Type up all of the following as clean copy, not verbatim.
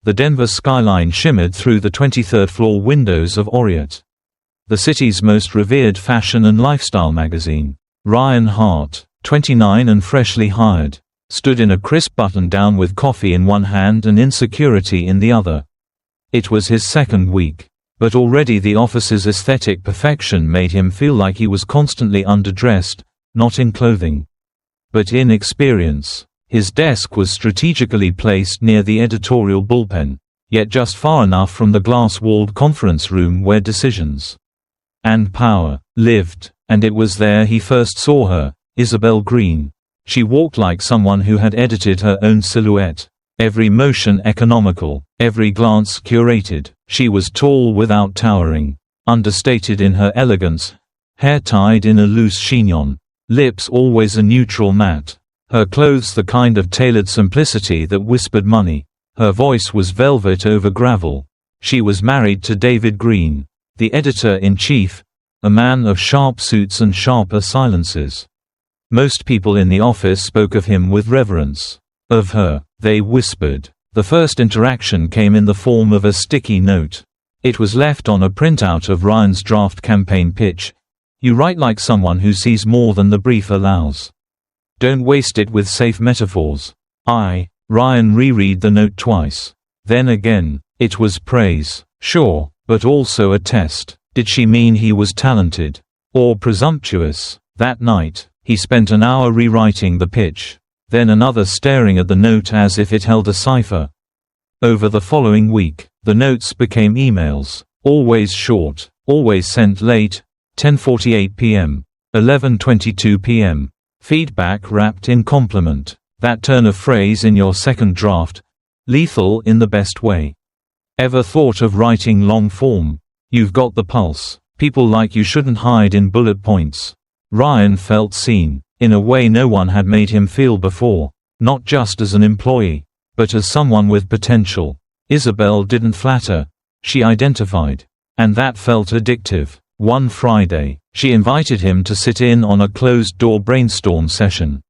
The Denver skyline shimmered through the 23rd-floor windows of Orient, the city's most revered fashion and lifestyle magazine. Ryan Hart, 29 and freshly hired, stood in a crisp button-down with coffee in one hand and insecurity in the other. It was his second week, but already the office's aesthetic perfection made him feel like he was constantly underdressed, not in clothing, but in experience. His desk was strategically placed near the editorial bullpen, yet just far enough from the glass-walled conference room where decisions and power lived, and it was there he first saw her, Isabel Green. She walked like someone who had edited her own silhouette, every motion economical, every glance curated. She was tall without towering, understated in her elegance, hair tied in a loose chignon, lips always a neutral matte. Her clothes the kind of tailored simplicity that whispered money. Her voice was velvet over gravel. She was married to David Green, the editor-in-chief, a man of sharp suits and sharper silences. Most people in the office spoke of him with reverence. Of her, they whispered. The first interaction came in the form of a sticky note. It was left on a printout of Ryan's draft campaign pitch. "You write like someone who sees more than the brief allows. Don't waste it with safe metaphors." Ryan reread the note twice. Then again. It was praise, sure, but also a test. Did she mean he was talented? Or presumptuous? That night, he spent an hour rewriting the pitch, then another staring at the note as if it held a cipher. Over the following week, the notes became emails, always short, always sent late, 10:48 p.m., 11:22 p.m. Feedback wrapped in compliment. That turn of phrase in your second draft. Lethal in the best way. Ever thought of writing long form? You've got the pulse. People like you shouldn't hide in bullet points. Ryan felt seen, in a way no one had made him feel before. Not just as an employee, but as someone with potential. Isabel didn't flatter. She identified. And that felt addictive. One Friday, she invited him to sit in on a closed-door brainstorm session.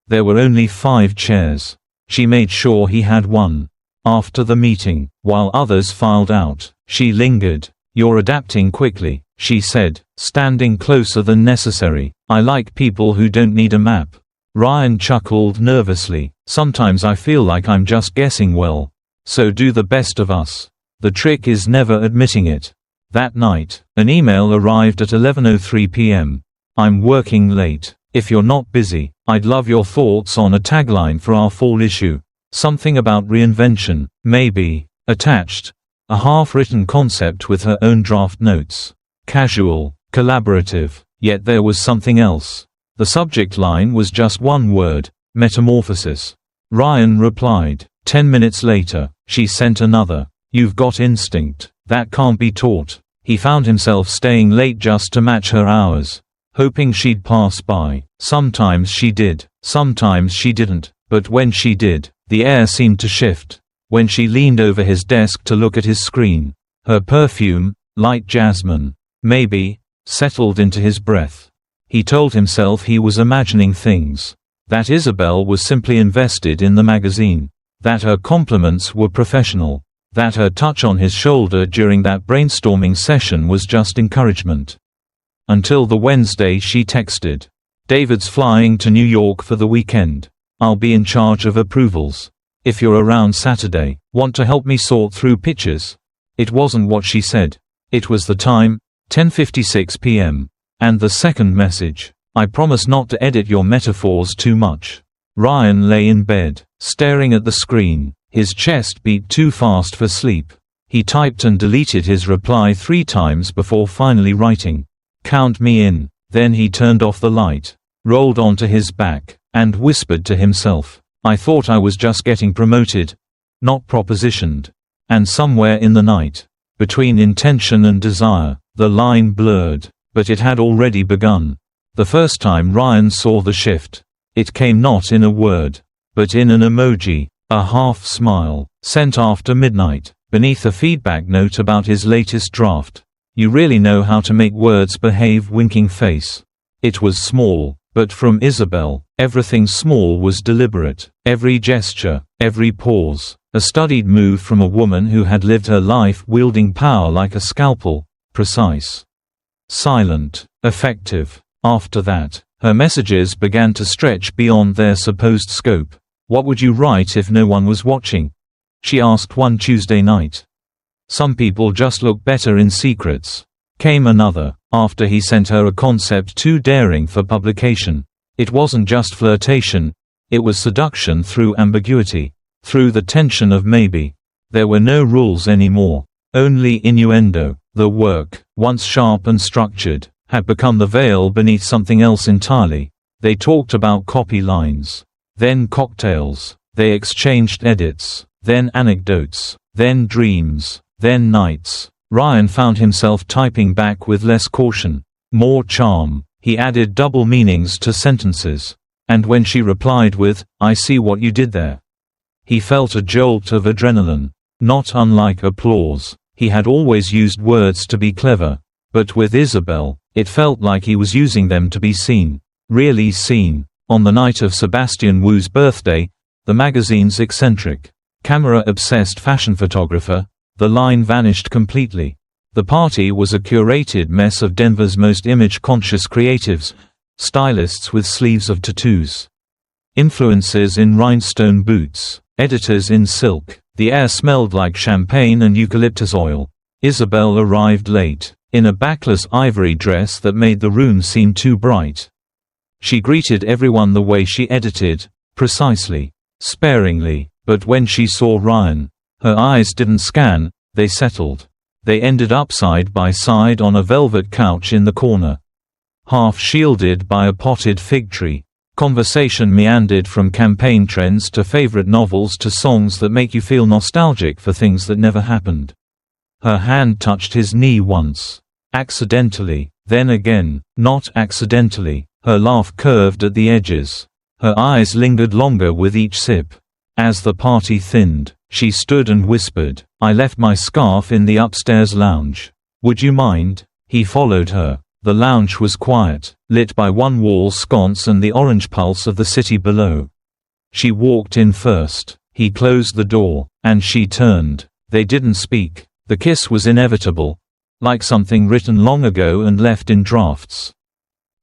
There were only 5 chairs. She made sure he had one. After the meeting, while others filed out, she lingered. "You're adapting quickly," she said, standing closer than necessary. "I like people who don't need a map." Ryan chuckled nervously. "Sometimes I feel like I'm just guessing well. So do the best of us. The trick is never admitting it." That night, an email arrived at 11:03 p.m. "I'm working late. If you're not busy, I'd love your thoughts on a tagline for our fall issue. Something about reinvention, maybe." Attached, a half-written concept with her own draft notes. Casual, collaborative, yet there was something else. The subject line was just one word: metamorphosis. Ryan replied. 10 minutes later, she sent another. "You've got instinct. That can't be taught." He found himself staying late just to match her hours, hoping she'd pass by. Sometimes she did, sometimes she didn't, but when she did, the air seemed to shift. When she leaned over his desk to look at his screen, her perfume, light jasmine, maybe, settled into his breath. He told himself he was imagining things. That Isabel was simply invested in the magazine. That her compliments were professional. That her touch on his shoulder during that brainstorming session was just encouragement. Until the Wednesday she texted. "David's flying to New York for the weekend. I'll be in charge of approvals. If you're around Saturday, want to help me sort through pictures?" It wasn't what she said. It was the time, 10:56 p.m. And the second message: "I promise not to edit your metaphors too much." Ryan lay in bed, staring at the screen. His chest beat too fast for sleep. He typed and deleted his reply 3 times before finally writing, "Count me in." Then he turned off the light, rolled onto his back, and whispered to himself, "I thought I was just getting promoted, not propositioned." And somewhere in the night, between intention and desire, the line blurred, but it had already begun. The first time Ryan saw the shift, it came not in a word, but in an emoji. A half smile, sent after midnight, beneath a feedback note about his latest draft. "You really know how to make words behave." Winking face. It was small, but from Isabel, everything small was deliberate. Every gesture, every pause, A studied move from a woman who had lived her life wielding power like a scalpel, precise, silent, effective. After that, her messages began to stretch beyond their supposed scope. "What would you write if no one was watching?" she asked one Tuesday night. "Some people just look better in secrets," came another, after he sent her a concept too daring for publication. It wasn't just flirtation, it was seduction through ambiguity, through the tension of maybe. There were no rules anymore, only innuendo. The work, once sharp and structured, had become the veil beneath something else entirely. They talked about copy lines, then cocktails, they exchanged edits, then anecdotes, then dreams, then nights. Ryan found himself typing back with less caution, more charm. He added double meanings to sentences. And when she replied with, "I see what you did there," he felt a jolt of adrenaline. Not unlike applause. He had always used words to be clever. But with Isabel, it felt like he was using them to be seen. Really seen. On the night of Sebastian Wu's birthday, the magazine's eccentric, camera-obsessed fashion photographer, the line vanished completely. The party was a curated mess of Denver's most image-conscious creatives, stylists with sleeves of tattoos, influencers in rhinestone boots, editors in silk. The air smelled like champagne and eucalyptus oil. Isabel arrived late, in a backless ivory dress that made the room seem too bright. She greeted everyone the way she edited, precisely, sparingly, but when she saw Ryan, her eyes didn't scan, they settled. They ended up side by side on a velvet couch in the corner, half shielded by a potted fig tree. Conversation meandered from campaign trends to favorite novels to songs that make you feel nostalgic for things that never happened. Her hand touched his knee once. Accidentally, then again, not accidentally. Her laugh curved at the edges. Her eyes lingered longer with each sip. As the party thinned, she stood and whispered, "I left my scarf in the upstairs lounge. Would you mind?" He followed her. The lounge was quiet, lit by one wall sconce and the orange pulse of the city below. She walked in first. He closed the door, and she turned. They didn't speak. The kiss was inevitable, like something written long ago and left in drafts.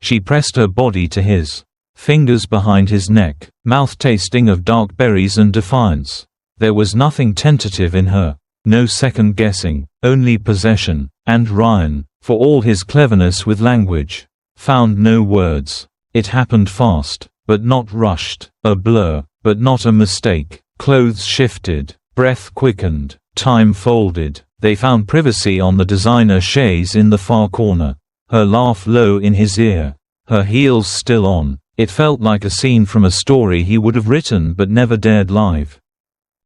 She pressed her body to his, fingers behind his neck, mouth tasting of dark berries and defiance. There was nothing tentative in her, no second guessing, only possession, and Ryan, for all his cleverness with language, found no words. It happened fast, but not rushed, a blur, but not a mistake. Clothes shifted, breath quickened, time folded. They found privacy on the designer chaise in the far corner. Her laugh low in his ear, her heels still on. It felt like a scene from a story he would have written but never dared live.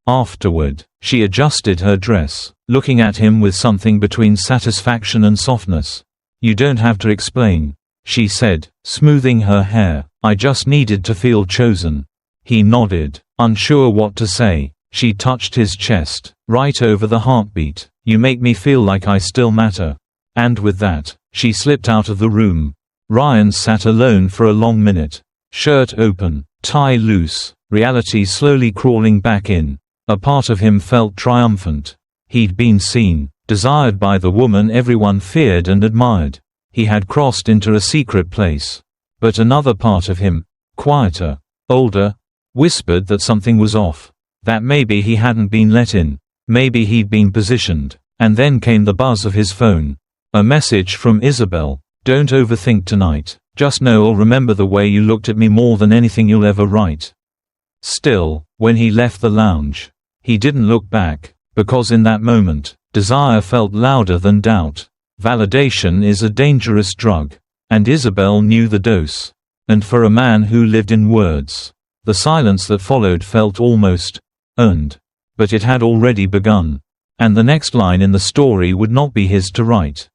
Afterward, she adjusted her dress, looking at him with something between satisfaction and softness. "You don't have to explain," she said, smoothing her hair. "I just needed to feel chosen." He nodded, unsure what to say. She touched his chest, right over the heartbeat. "You make me feel like I still matter." And with that, she slipped out of the room. Ryan sat alone for a long minute. Shirt open, tie loose, reality slowly crawling back in. A part of him felt triumphant. He'd been seen, desired by the woman everyone feared and admired. He had crossed into a secret place. But another part of him, quieter, older, whispered that something was off. That maybe he hadn't been let in. Maybe he'd been positioned. And then came the buzz of his phone. A message from Isabel. "Don't overthink tonight. Just know I'll remember the way you looked at me more than anything you'll ever write." Still, when he left the lounge, he didn't look back, because in that moment, desire felt louder than doubt. Validation is a dangerous drug. And Isabel knew the dose. And for a man who lived in words, the silence that followed felt almost earned. But it had already begun. And the next line in the story would not be his to write.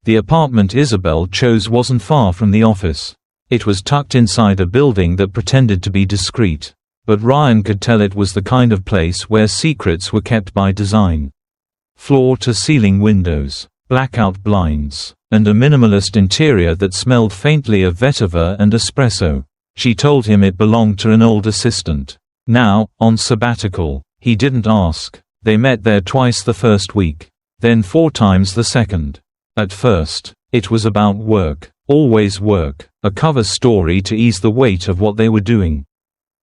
The apartment Isabel chose wasn't far from the office. It was tucked inside a building that pretended to be discreet. But Ryan could tell it was the kind of place where secrets were kept by design. Floor-to-ceiling windows, blackout blinds, and a minimalist interior that smelled faintly of vetiver and espresso. She told him it belonged to an old assistant, now on sabbatical. He didn't ask. They met there twice the first week, then 4 times the second. At first, it was about work, always work, a cover story to ease the weight of what they were doing.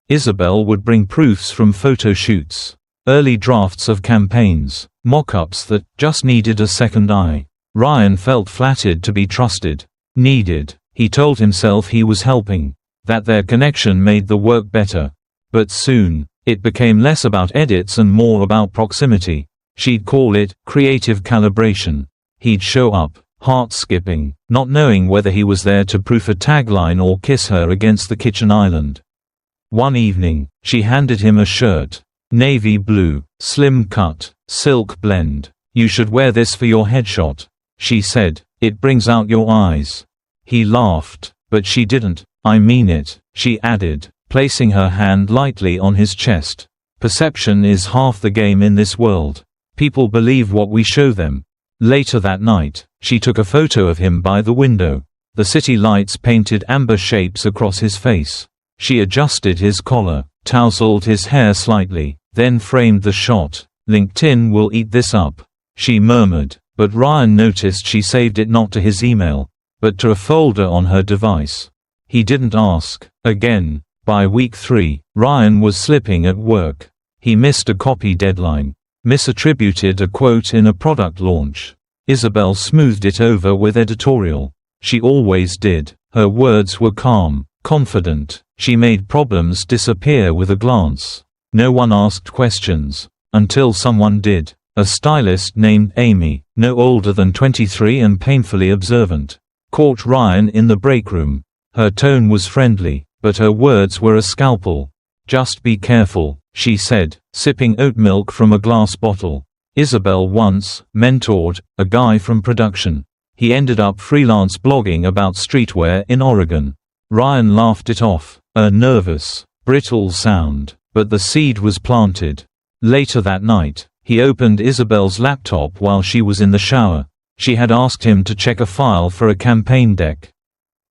Isabel would bring proofs from photo shoots, early drafts of campaigns, mock-ups that just needed a second eye. Ryan felt flattered to be trusted. Needed. He told himself he was helping, that their connection made the work better. But soon, it became less about edits and more about proximity. She'd call it creative calibration. He'd show up, heart-skipping, not knowing whether he was there to proof a tagline or kiss her against the kitchen island. One evening, she handed him a shirt. Navy blue, slim cut, silk blend. "You should wear this for your headshot," she said. "It brings out your eyes." He laughed, but she didn't. "I mean it," she added, placing her hand lightly on his chest. "Perception is half the game in this world. People believe what we show them." Later that night, she took a photo of him by the window. The city lights painted amber shapes across his face. She adjusted his collar, tousled his hair slightly, then framed the shot. "LinkedIn will eat this up," she murmured, but Ryan noticed she saved it not to his email, but to a folder on her device. He didn't ask. Again. By week 3, Ryan was slipping at work. He missed a copy deadline, misattributed a quote in a product launch. Isabel smoothed it over with editorial. She always did. Her words were calm, confident. She made problems disappear with a glance. No one asked questions. Until someone did. A stylist named Amy, no older than 23 and painfully observant, caught Ryan in the break room. Her tone was friendly, but her words were a scalpel. "Just be careful," she said, sipping oat milk from a glass bottle. Isabel once mentored a guy from production. He ended up freelance blogging about streetwear in Oregon. Ryan laughed it off, a nervous, brittle sound, but the seed was planted. Later that night, he opened Isabel's laptop while she was in the shower. She had asked him to check a file for a campaign deck.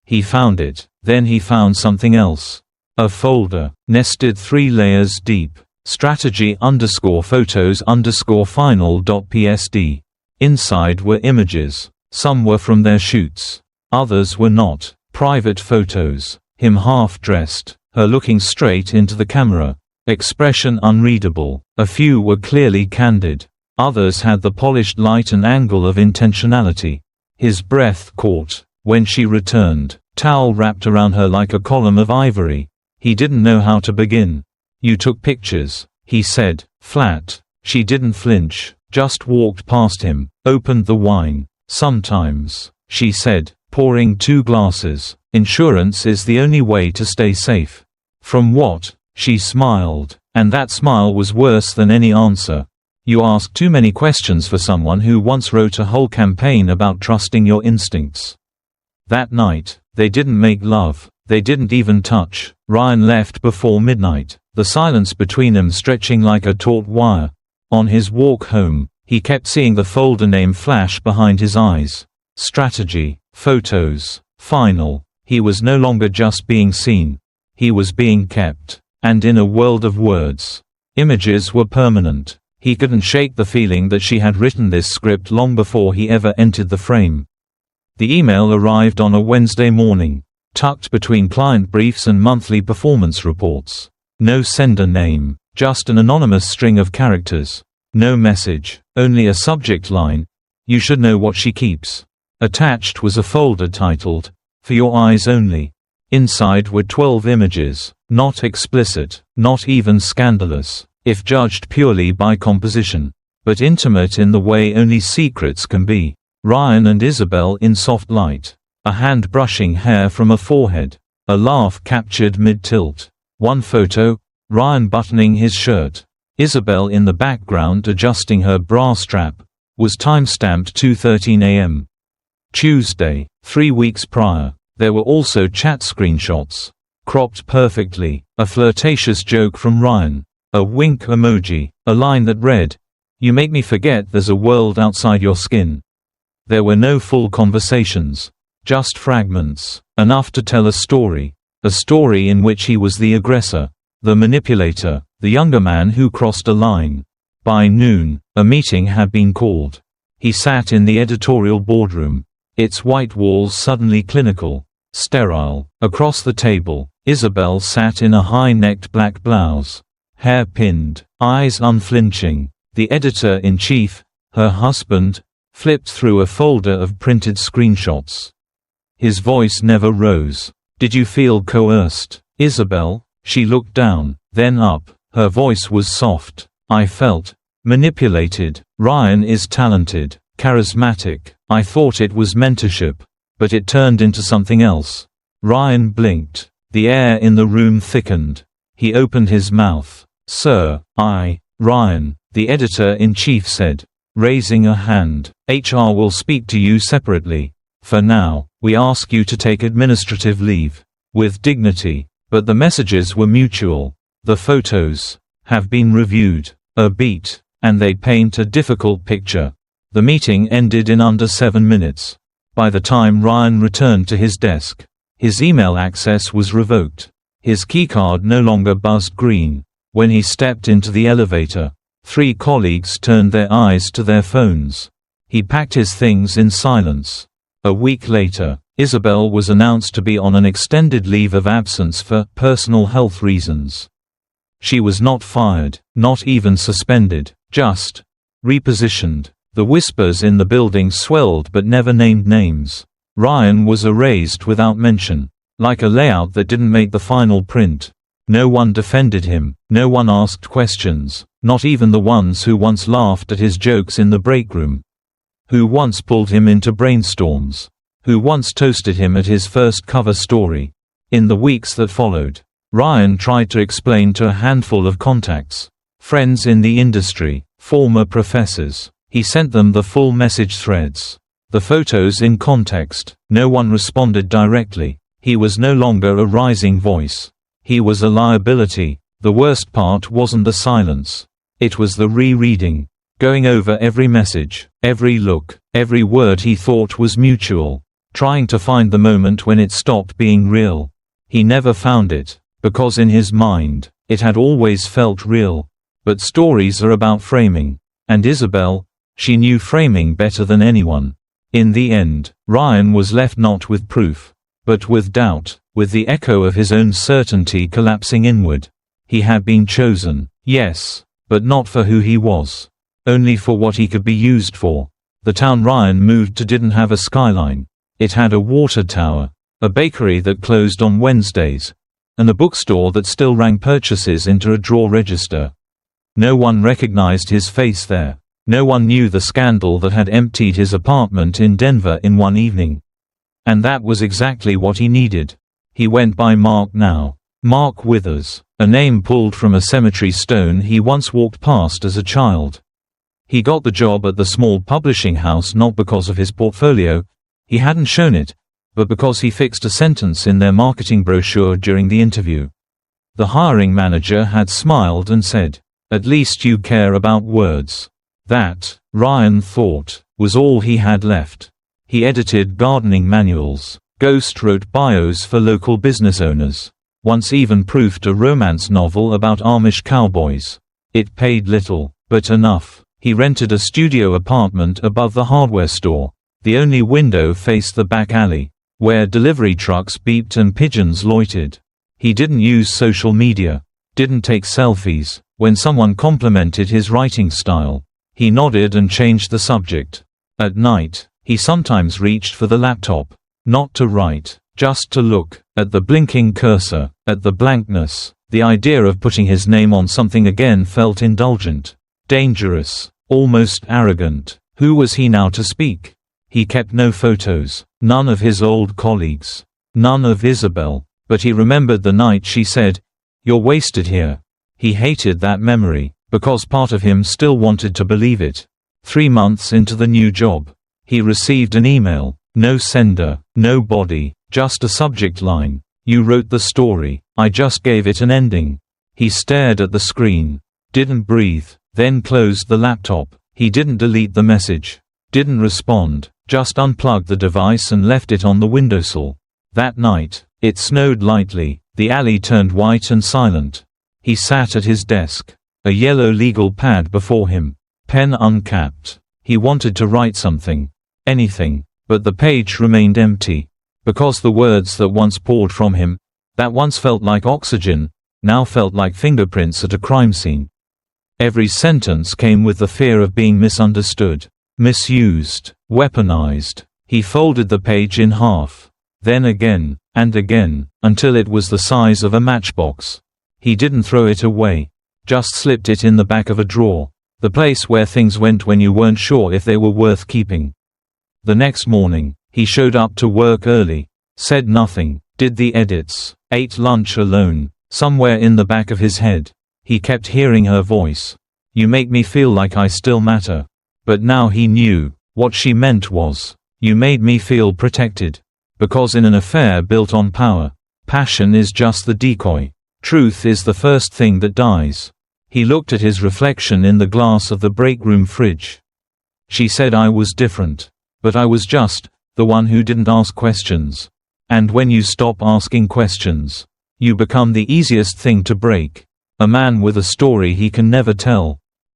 He found it. Then he found something else. A folder, nested 3 layers deep. Strategy_photos_final.psd. Inside were images. Some were from their shoots. Others were not. Private photos. Him half-dressed, her looking straight into the camera. Expression unreadable. A few were clearly candid. Others had the polished light and angle of intentionality. His breath caught. When she returned, towel wrapped around her like a column of ivory. He didn't know how to begin. "You took pictures," he said, flat. She didn't flinch, just walked past him, opened the wine. "Sometimes," she said, pouring 2 glasses. "Insurance is the only way to stay safe." "From what?" She smiled, and that smile was worse than any answer. "You ask too many questions for someone who once wrote a whole campaign about trusting your instincts." That night, they didn't make love. They didn't even touch. Ryan left before midnight, the silence between them stretching like a taut wire. On his walk home, he kept seeing the folder name flash behind his eyes. Strategy, photos, final. He was no longer just being seen. He was being kept. And in a world of words, images were permanent. He couldn't shake the feeling that she had written this script long before he ever entered the frame. The email arrived on a Wednesday morning, tucked between client briefs and monthly performance reports. No sender name, just an anonymous string of characters. No message, only a subject line. "You should know what she keeps." Attached was a folder titled, "For Your Eyes Only." Inside were 12 images, not explicit, not even scandalous, if judged purely by composition, but intimate in the way only secrets can be. Ryan and Isabel in soft light. A hand brushing hair from a forehead. A laugh captured mid-tilt. One photo, Ryan buttoning his shirt. Isabel in the background adjusting her bra strap. Was time-stamped 2:13 a.m. Tuesday, 3 weeks prior. There were also chat screenshots. Cropped perfectly. A flirtatious joke from Ryan. A wink emoji. A line that read, "You make me forget there's a world outside your skin." There were no full conversations. Just fragments. Enough to tell a story. A story in which he was the aggressor. The manipulator, the younger man who crossed a line. By noon, a meeting had been called. He sat in the editorial boardroom. Its white walls suddenly clinical, sterile. Across the table, Isabel sat in a high-necked black blouse. Hair pinned, eyes unflinching. The editor-in-chief, her husband, flipped through a folder of printed screenshots. His voice never rose. "Did you feel coerced, Isabel?" She looked down, then up. Her voice was soft. "I felt manipulated. Ryan is talented, charismatic. I thought it was mentorship. But it turned into something else." Ryan blinked. The air in the room thickened. He opened his mouth. "Sir, Ryan," the editor-in-chief said, raising a hand. "HR will speak to you separately. For now, we ask you to take administrative leave. With dignity." But the messages were mutual. "The photos have been reviewed. A beat. And they paint a difficult picture." The meeting ended in under 7 minutes. By the time Ryan returned to his desk, his email access was revoked. His keycard no longer buzzed green. When he stepped into the elevator, 3 colleagues turned their eyes to their phones. He packed his things in silence. A week later, Isabel was announced to be on an extended leave of absence for personal health reasons. She was not fired, not even suspended, just repositioned. The whispers in the building swelled but never named names. Ryan was erased without mention, like a layout that didn't make the final print. No one defended him, no one asked questions, not even the ones who once laughed at his jokes in the break room. Who once pulled him into brainstorms. Who once toasted him at his first cover story. In the weeks that followed, Ryan tried to explain to a handful of contacts, friends in the industry, former professors. He sent them the full message threads. The photos in context. No one responded directly. He was no longer a rising voice. He was a liability. The worst part wasn't the silence. It was the rereading. Going over every message, every look, every word he thought was mutual. Trying to find the moment when it stopped being real. He never found it, because in his mind, it had always felt real. But stories are about framing. And Isabel, she knew framing better than anyone. In the end, Ryan was left not with proof, but with doubt, with the echo of his own certainty collapsing inward. He had been chosen, yes, but not for who he was. Only for what he could be used for. The town Ryan moved to didn't have a skyline. It had a water tower, a bakery that closed on Wednesdays, and a bookstore that still rang purchases into a drawer register. No one recognized his face there. No one knew the scandal that had emptied his apartment in Denver in one evening. And that was exactly what he needed. He went by Mark now. Mark Withers, a name pulled from a cemetery stone he once walked past as a child. He got the job at the small publishing house not because of his portfolio, he hadn't shown it, but because he fixed a sentence in their marketing brochure during the interview. The hiring manager had smiled and said, "At least you care about words." That, Ryan thought, was all he had left. He edited gardening manuals, ghost-wrote bios for local business owners, once even proofed a romance novel about Amish cowboys. It paid little, but enough. He rented a studio apartment above the hardware store. The only window faced the back alley, where delivery trucks beeped and pigeons loitered. He didn't use social media, didn't take selfies. When someone complimented his writing style, he nodded and changed the subject. At night, he sometimes reached for the laptop, not to write, just to look at the blinking cursor, at the blankness. The idea of putting his name on something again felt indulgent, dangerous, almost arrogant. Who was he now to speak? He kept no photos, none of his old colleagues, none of Isabel, but he remembered the night she said, "You're wasted here." He hated that memory, because part of him still wanted to believe it. 3 months into the new job, he received an email. No sender, no body, just a subject line. "You wrote the story, I just gave it an ending." He stared at the screen, didn't breathe, then closed the laptop. He didn't delete the message, didn't respond, just unplugged the device and left it on the windowsill. That night, it snowed lightly, the alley turned white and silent. He sat at his desk, a yellow legal pad before him, pen uncapped. He wanted to write something, anything, but the page remained empty, because the words that once poured from him, that once felt like oxygen, now felt like fingerprints at a crime scene. Every sentence came with the fear of being misunderstood, misused, weaponized. He folded the page in half, then again, and again, until it was the size of a matchbox. He didn't throw it away, just slipped it in the back of a drawer, the place where things went when you weren't sure if they were worth keeping. The next morning, he showed up to work early, said nothing, did the edits, ate lunch alone. Somewhere in the back of his head, he kept hearing her voice. You make me feel like I still matter. But now he knew, what she meant was, you made me feel protected. Because in an affair built on power, passion is just the decoy. Truth is the first thing that dies. He looked at his reflection in the glass of the break room fridge. She said I was different. But I was just the one who didn't ask questions. And when you stop asking questions, you become the easiest thing to break. A man with a story he can never tell.